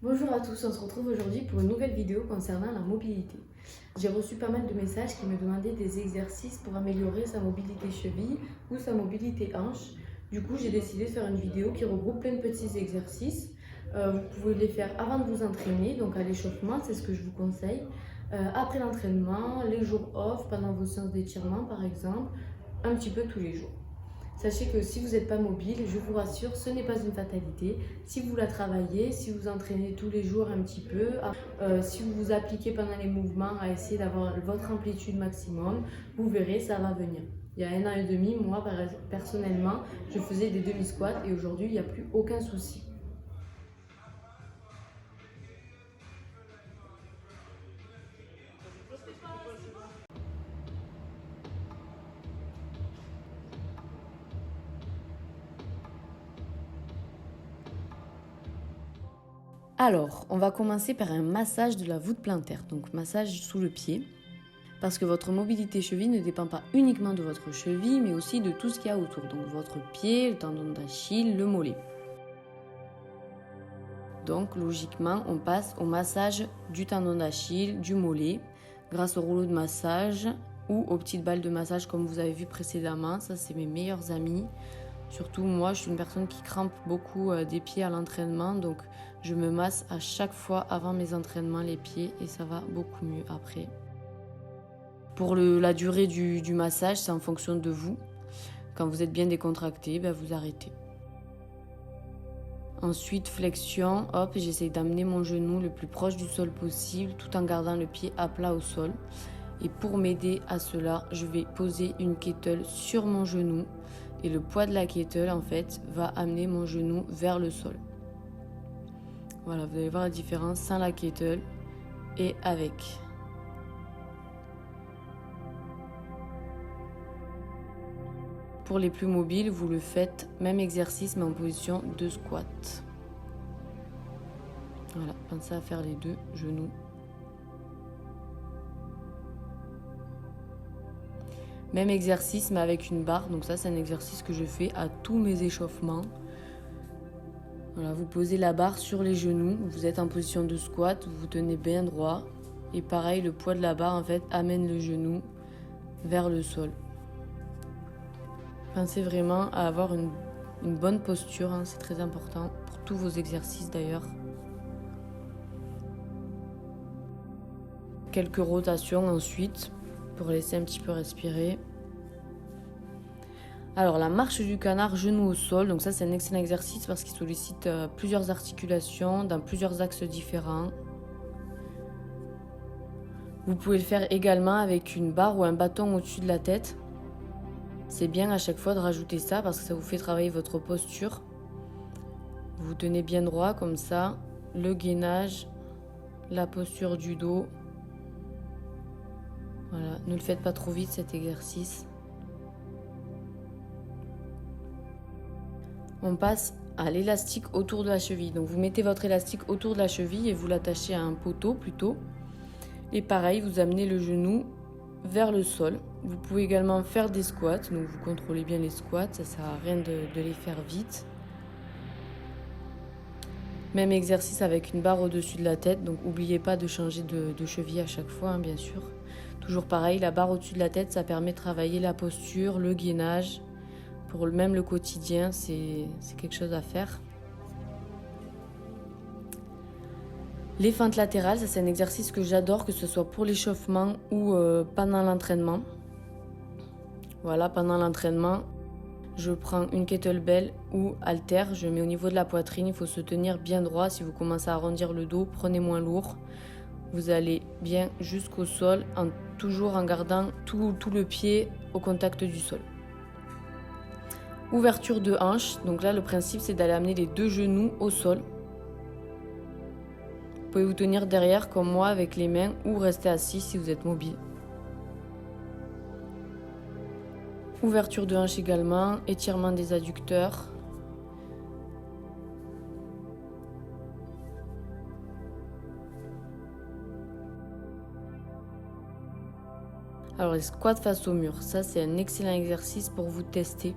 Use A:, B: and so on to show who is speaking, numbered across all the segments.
A: Bonjour à tous, on se retrouve aujourd'hui pour une nouvelle vidéo concernant la mobilité. J'ai reçu pas mal de messages qui me demandaient des exercices pour améliorer sa mobilité cheville ou sa mobilité hanche. Du coup, j'ai décidé de faire une vidéo qui regroupe plein de petits exercices. Vous pouvez les faire avant de vous entraîner, donc à l'échauffement, c'est ce que je vous conseille. Après l'entraînement, les jours off, pendant vos séances d'étirement par exemple, un petit peu tous les jours. Sachez que si vous n'êtes pas mobile, je vous rassure, ce n'est pas une fatalité. Si vous la travaillez, si vous entraînez tous les jours un petit peu, si vous vous appliquez pendant les mouvements à essayer d'avoir votre amplitude maximum, vous verrez, ça va venir. Il y a 1 an et demi, moi personnellement, je faisais des demi-squats et aujourd'hui, il n'y a plus aucun souci. Alors, on va commencer par un massage de la voûte plantaire, donc massage sous le pied. Parce que votre mobilité cheville ne dépend pas uniquement de votre cheville, mais aussi de tout ce qu'il y a autour. Donc votre pied, le tendon d'Achille, le mollet. Donc logiquement, on passe au massage du tendon d'Achille, du mollet, grâce au rouleau de massage ou aux petites balles de massage comme vous avez vu précédemment. Ça, c'est mes meilleurs amis. Surtout moi, je suis une personne qui crampe beaucoup des pieds à l'entraînement, donc je me masse à chaque fois avant mes entraînements les pieds et ça va beaucoup mieux après. Pour la durée du massage, c'est en fonction de vous. Quand vous êtes bien décontracté, vous arrêtez. Ensuite, flexion, hop, j'essaye d'amener mon genou le plus proche du sol possible tout en gardant le pied à plat au sol. Et pour m'aider à cela, je vais poser une kettle sur mon genou et le poids de la kettle en fait va amener mon genou vers le sol. Voilà, vous allez voir la différence sans la kettle et avec. Pour les plus mobiles, vous le faites même exercice mais en position de squat. Voilà, pensez à faire les deux genoux. Même exercice mais avec une barre, donc ça c'est un exercice que je fais à tous mes échauffements. Voilà, vous posez la barre sur les genoux, vous êtes en position de squat, vous vous tenez bien droit. Et pareil, le poids de la barre en fait amène le genou vers le sol. Pensez vraiment à avoir une bonne posture, hein, c'est très important pour tous vos exercices d'ailleurs. Quelques rotations ensuite pour laisser un petit peu respirer. Alors la marche du canard genou au sol, donc ça c'est un excellent exercice parce qu'il sollicite plusieurs articulations dans plusieurs axes différents. Vous pouvez le faire également avec une barre ou un bâton au-dessus de la tête. C'est bien à chaque fois de rajouter ça parce que ça vous fait travailler votre posture. Vous vous tenez bien droit comme ça, le gainage, la posture du dos. Voilà, ne le faites pas trop vite cet exercice. On passe à l'élastique autour de la cheville. Donc vous mettez votre élastique autour de la cheville et vous l'attachez à un poteau plutôt. Et pareil, vous amenez le genou vers le sol. Vous pouvez également faire des squats, donc vous contrôlez bien les squats, ça sert à rien de les faire vite. Même exercice avec une barre au-dessus de la tête, donc n'oubliez pas de changer de cheville à chaque fois, hein, bien sûr. Toujours pareil, la barre au-dessus de la tête, ça permet de travailler la posture, le gainage. Pour même le quotidien, c'est quelque chose à faire. Les feintes latérales, ça c'est un exercice que j'adore, que ce soit pour l'échauffement ou pendant l'entraînement. Voilà, pendant l'entraînement, je prends une kettlebell ou haltère, je mets au niveau de la poitrine, il faut se tenir bien droit. Si vous commencez à arrondir le dos, prenez moins lourd. Vous allez bien jusqu'au sol, toujours en gardant tout le pied au contact du sol. Ouverture de hanche, donc là le principe c'est d'aller amener les deux genoux au sol. Vous pouvez vous tenir derrière comme moi avec les mains ou rester assis si vous êtes mobile. Ouverture de hanche également, étirement des adducteurs. Alors les squats face au mur, ça c'est un excellent exercice pour vous tester.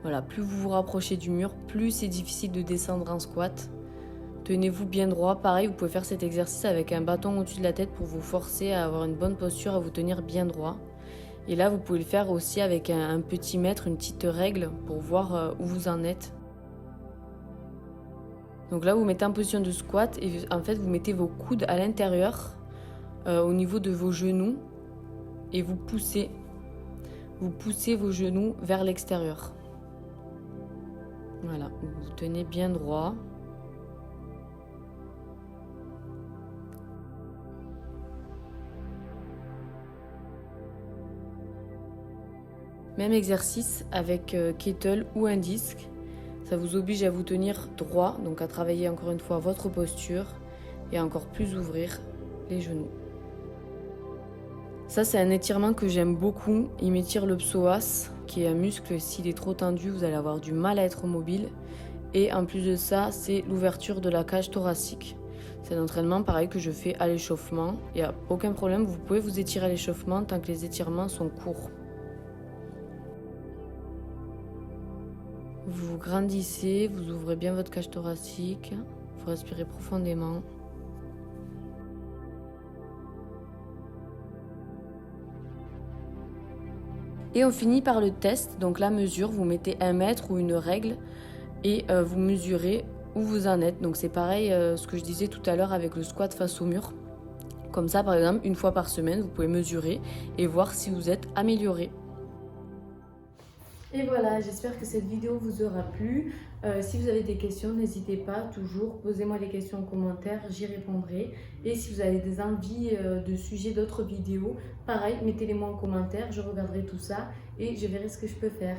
A: Voilà, plus vous vous rapprochez du mur, plus c'est difficile de descendre en squat. Tenez-vous bien droit. Pareil, vous pouvez faire cet exercice avec un bâton au-dessus de la tête pour vous forcer à avoir une bonne posture, à vous tenir bien droit. Et là, vous pouvez le faire aussi avec un petit mètre, une petite règle pour voir où vous en êtes. Donc là, vous mettez en position de squat et en fait, vous mettez vos coudes à l'intérieur, au niveau de vos genoux et vous poussez vos genoux vers l'extérieur. Voilà, vous vous tenez bien droit. Même exercice avec kettle ou un disque. Ça vous oblige à vous tenir droit, donc à travailler encore une fois votre posture et à encore plus ouvrir les genoux. Ça, c'est un étirement que j'aime beaucoup. Il m'étire le psoas, qui est un muscle. S'il est trop tendu, vous allez avoir du mal à être mobile. Et en plus de ça, c'est l'ouverture de la cage thoracique. C'est un entraînement pareil que je fais à l'échauffement. Il n'y a aucun problème, vous pouvez vous étirer à l'échauffement tant que les étirements sont courts. Vous grandissez, vous ouvrez bien votre cage thoracique, vous respirez profondément. Et on finit par le test, donc la mesure, vous mettez 1 mètre ou une règle et vous mesurez où vous en êtes. Donc c'est pareil ce que je disais tout à l'heure avec le squat face au mur. Comme ça par exemple, une fois par semaine, vous pouvez mesurer et voir si vous êtes amélioré. Et voilà, j'espère que cette vidéo vous aura plu. Si vous avez des questions, n'hésitez pas, toujours, posez-moi les questions en commentaire, j'y répondrai. Et si vous avez des envies de sujets d'autres vidéos, pareil, mettez-les moi en commentaire, je regarderai tout ça et je verrai ce que je peux faire.